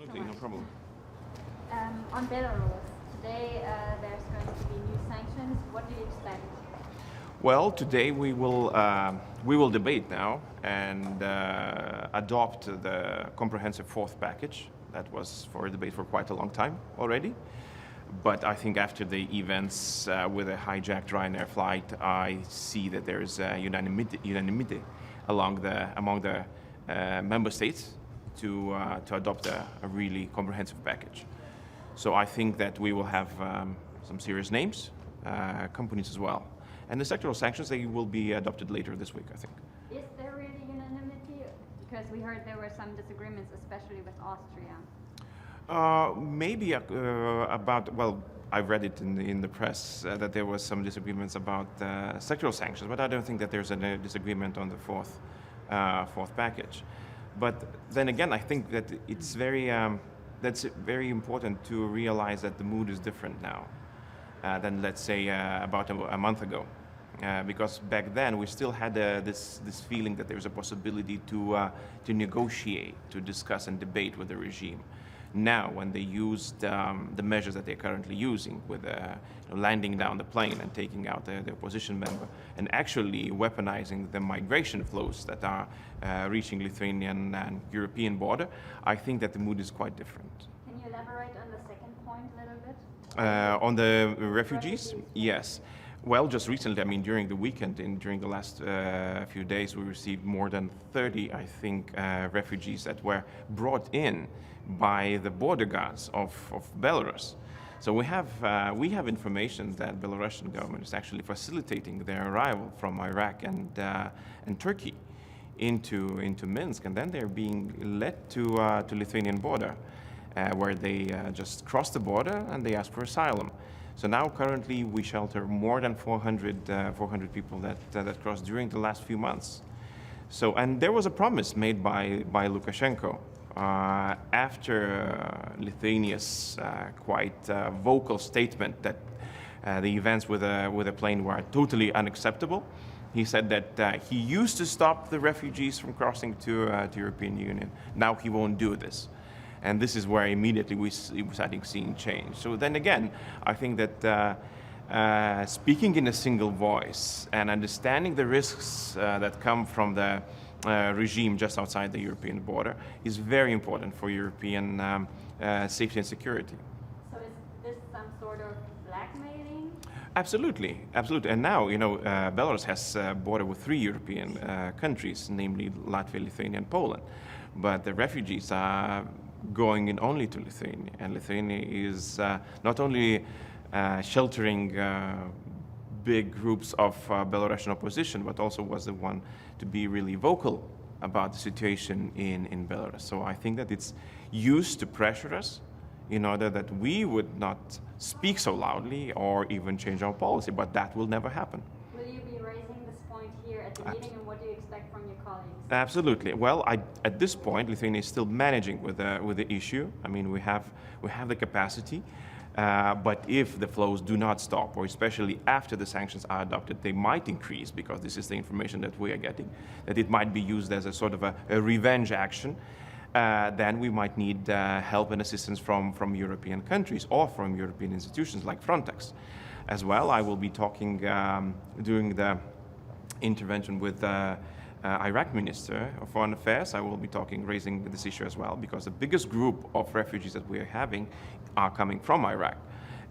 Absolutely, no problem. On Belarus, today there's going to be new sanctions. What do you expect? Well, today we will debate now and adopt the comprehensive fourth package that was for debate for quite a long time already. But I think after the events with a hijacked Ryanair flight, I see that there is unanimity among the member states to adopt a really comprehensive package. So I think that we will have some serious names, companies as well. And the sectoral sanctions, they will be adopted later this week, I think. Is there really unanimity? Because we heard there were some disagreements, especially with Austria. Maybe about, well, I read it in the press that there was some disagreements about sectoral sanctions, but I don't think that there's a disagreement on the fourth package. But then again, I think that it's that's very important to realize that the mood is different now than, let's say, about a month ago. Because back then we still had this feeling that there was a possibility to negotiate, to discuss and debate with the regime. Now, when they used the measures that they're currently using with landing down the plane and taking out the opposition member and actually weaponizing the migration flows that are reaching Lithuanian and European border, I think that the mood is quite different. Can you elaborate on the second point a little bit? On the refugees? Yes. Well, just recently, I mean, during the weekend, during the last few days, we received more than 30, I think, refugees that were brought in by the border guards of Belarus. So we have information that the Belarusian government is actually facilitating their arrival from Iraq and Turkey into Minsk, and then they're being led to Lithuanian border, where they just cross the border and they ask for asylum. So now currently we shelter more than 400 people that crossed during the last few months. So, and there was a promise made by Lukashenko after Lithuania's quite vocal statement that the events with a plane were totally unacceptable. He said that he used to stop the refugees from crossing to European Union. Now he won't do this. And this is where immediately we started seeing change. So then again, I think that speaking in a single voice and understanding the risks that come from the regime just outside the European border is very important for European safety and security. So is this some sort of blackmailing? Absolutely, absolutely. And now, you know, Belarus has a border with 3 European countries, namely Latvia, Lithuania, and Poland. But the refugees are going in only to Lithuania, and Lithuania is not only sheltering big groups of Belarusian opposition, but also was the one to be really vocal about the situation in Belarus. So I think that it's used to pressure us in order that we would not speak so loudly or even change our policy, but that will never happen. Will you be raising this point here at the meeting, and what do you expect from your colleagues? Absolutely. Well, at this point, Lithuania is still managing with the issue. I mean, we have the capacity, but if the flows do not stop, or especially after the sanctions are adopted, they might increase, because this is the information that we are getting, that it might be used as a sort of a revenge action. Then we might need help and assistance from European countries or from European institutions like Frontex. As well, I will be talking during the intervention with Iraq Minister of Foreign Affairs. I will be raising this issue as well, because the biggest group of refugees that we are having are coming from Iraq.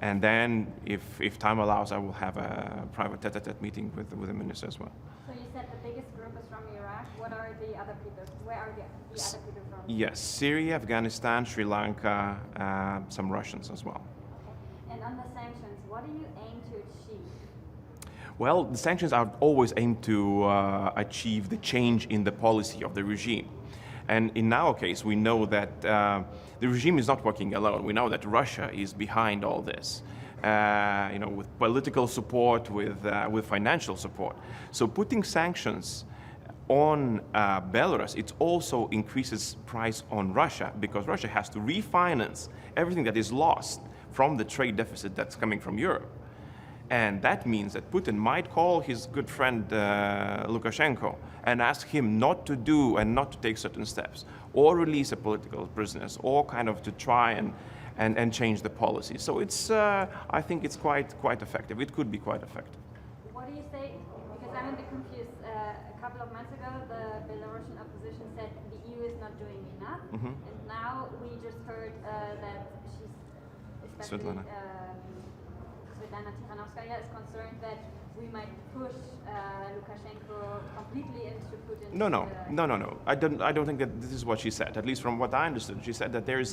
And then, if time allows, I will have a private tete-a-tete meeting with the minister as well. So you said the biggest group is from Iraq. What are the other people? Where are the other people from? Yes, Syria, Afghanistan, Sri Lanka, some Russians as well. Okay. And on the sanctions, what do you aim to achieve? Well, the sanctions are always aimed to achieve the change in the policy of the regime. And in our case, we know that the regime is not working alone. We know that Russia is behind all this, you know, with political support, with financial support. So putting sanctions on Belarus, it also increases price on Russia, because Russia has to refinance everything that is lost from the trade deficit that's coming from Europe. And that means that Putin might call his good friend Lukashenko and ask him not to do and not to take certain steps, or release a political prisoners, or kind of to try and change the policy. So it's, I think it's quite effective. It could be quite effective. What do you say? Because I'm a bit confused. A couple of months ago, the Belarusian opposition said the EU is not doing enough, and now we just heard that she's, especially Svetlana Tikhanovskaya, is concerned that we might push Lukashenko completely into Putin. No. I don't think that this is what she said. At least from what I understood, she said that there is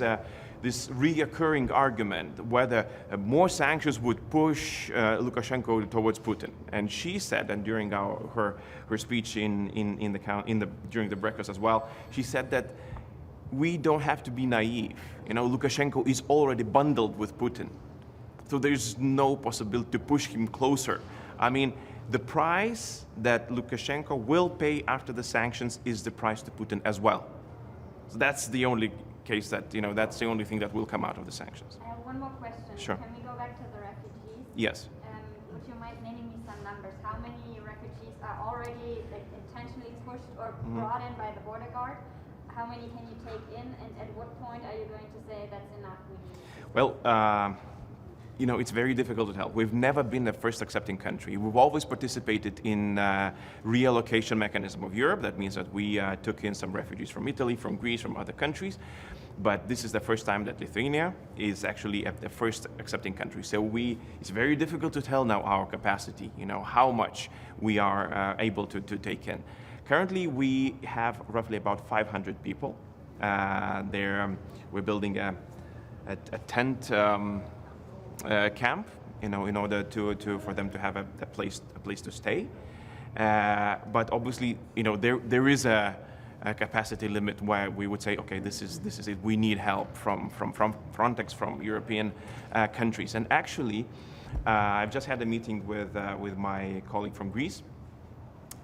this reoccurring argument whether more sanctions would push Lukashenko towards Putin. And she said, and during her speech during the breakfast as well, she said that we don't have to be naive. You know, Lukashenko is already bundled with Putin, so there's no possibility to push him closer. I mean, the price that Lukashenko will pay after the sanctions is the price to Putin as well. So that's the only case that, you know, that's the only thing that will come out of the sanctions. I have one more question. Sure. Can we go back to the refugees? Yes. Would you mind naming me some numbers? How many refugees are already intentionally pushed or brought in by the border guard? How many can you take in, and at what point are you going to say that's enough? Well, you know, it's very difficult to tell. We've never been the first accepting country. We've always participated in reallocation mechanism of Europe. That means that we took in some refugees from Italy, from Greece, from other countries. But this is the first time that Lithuania is actually the first accepting country. So it's very difficult to tell now our capacity, you know, how much we are able to take in. Currently, we have roughly about 500 people. We're building a tent camp, you know, in order for them to have a place to stay. But obviously, you know, there is a capacity limit where we would say, okay, this is it. We need help from Frontex, from European countries. And actually, I've just had a meeting with my colleague from Greece.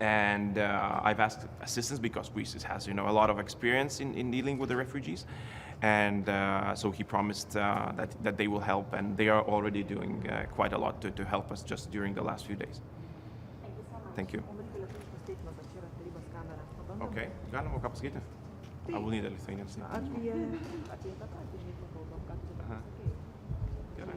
And I've asked assistance because Greece has, you know, a lot of experience in dealing with the refugees. And so he promised that they will help, and they are already doing quite a lot to help us just during the last few days. Thank you so much. Thank you. Okay, galima ką pasakyti? I will need a Lithuanian statement. Gerai.